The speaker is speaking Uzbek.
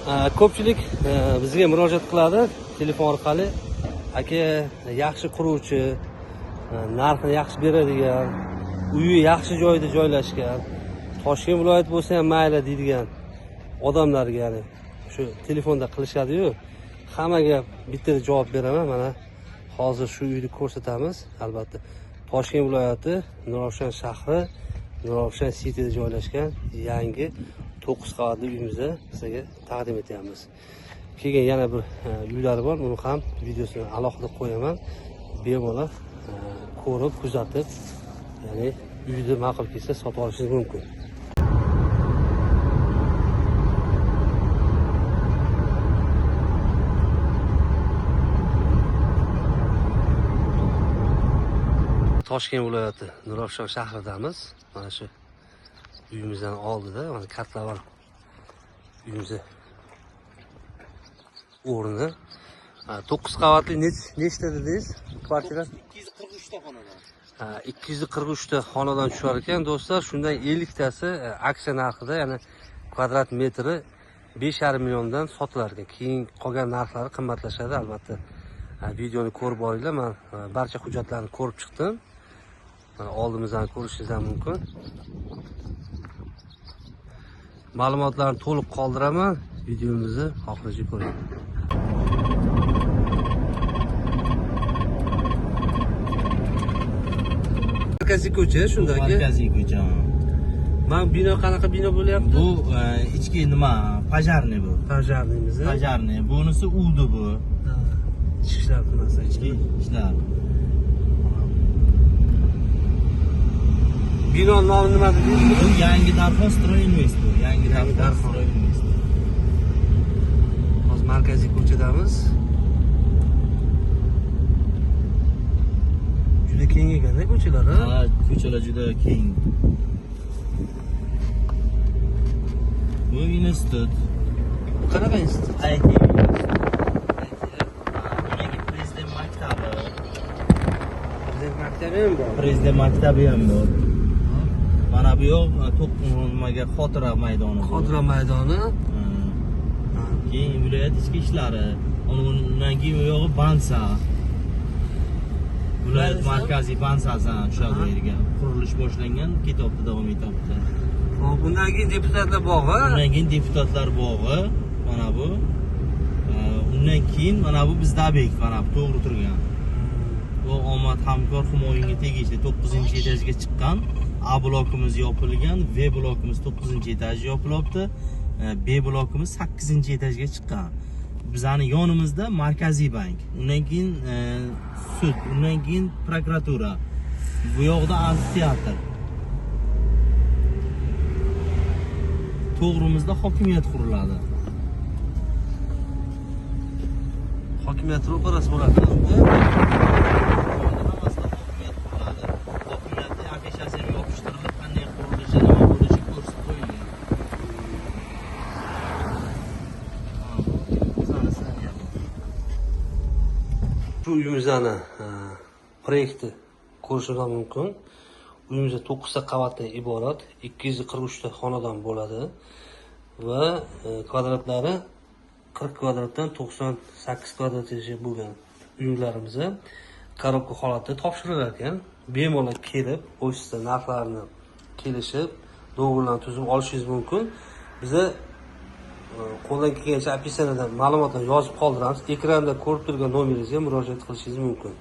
Ko'pchilik bizga murojaat qiladi telefon orqali. Aka, yaxshi quruvchi, narxini yaxshi beradigan, uyi yaxshi joyda joylashgan, Toshkent viloyati bo'lsa ham mayli deydigan odamlarga, ya'ni shu telefonda qilishadi-yu. Hammaga bitta javob beraman. Mana hozir shu uyni ko'rsatamiz. Albatta, Toshkent viloyati Nurafshon shahri, Nurafshon City'da joylashgan yangi 9 qavatli uyimizni sizga taqdim etyapmiz. Keyin yana bir uylari bor, buni ham videosini alohida qo'yaman. Bemalol ko'rib, kuzatib, ya'ni uyni ma'qul kelsa sotib olishingiz mumkin. Toshkent viloyati Nurafshon shahridamiz. Mana shu uyimizdan oldida mana kartlar uyimizni o'rni. 9 qavatli nechta dedingiz? Kvartira 243 ta xonadan. 243 ta xonadan tushar ekan do'stlar. Shundan 50 tasi aksiya narxida, ya'ni kvadrat metri 5,5 milliondan sotilar ekan. Keyin qolgan narxlari qimmatlashadi albatta. Videoni ko'rib boringlar. Men barcha hujjatlarni ko'rib chiqdim. Mana oldimizdan ko'rishingiz ham mumkin. Ma'lumotlarni to'liq qoldiraman. Videomizni oxirigacha ko'ring. Markaziy ko'cha shundaki. Markaziy ko'cha. Mana bino qanaqa bino bo'lyapti? Bu ichki nima? Pajarniy bu. Pajarniymiz. Pajarniy. Bunisi uvdi bu. Ichki ishlar xonasi, ichki ishlar. Bino nomi nima dedingiz? Bu yangi Darxon Stroinvest bu. Yangi Darxon Stroinvest. Hozir markaziy ko'chadamiz. Juda keng ekan-da ko'chalar, ha? Ha, ko'chalar juda keng. Bu institut. Qanaqa institut? IT. Prezident maktabi. Prezident maktabi ham bor. Prezident maktabi ham bor. Mana bu yoq nimaga xotira maydoni. Xotira maydoni. Keyin viloyat ichki ishlari. Undan keyin bu yog'i Bansa. Viloyat markaziy Bansasi o'sha yerga qurilish boshlangan, ketyapti, davom etyapti. Hop, bundan keyin deputatlar bog'i. Undan keyin deputatlar bog'i, mana bu. Undan keyin mana bu bizda obyekt, mana bu to'g'ri turgan. Bu Omad hamkor himoyinga tegishli 9-etajga chiqqan. A blokimiz yopilgan, V blokimiz 9-etaj yopilyapti. B blokimiz 8-etajga chiqqan. Bizning yonimizda Markaziy bank, undan keyin sud, undan keyin prokuratura. Bu yoqda amfiteatr. To'g'rimizda hokimiyat quriladi. Hokimiyat ro'parasi bo'ladi. Şu uyimizdan proyekti ko'rishingiz mumkin. Uyimizda 9 ta qavatdan iborat, 243 ta xonadan bo'ladi va kvadratlari 40 kvadratdan 98 kvadratgacha bo'lgan uylarimiz korobka holatda topshirilar ekan. Bemalol kelib, ofisda narxlarini kelishib, do'g'rilarni tuzib olishingiz mumkin. Biza qo'ldan kelgancha opisiyadan ma'lumotlarni yozib qoldiramiz. Ekranda ko'rib turgan nomeringizga murojaat qilishingiz mumkin.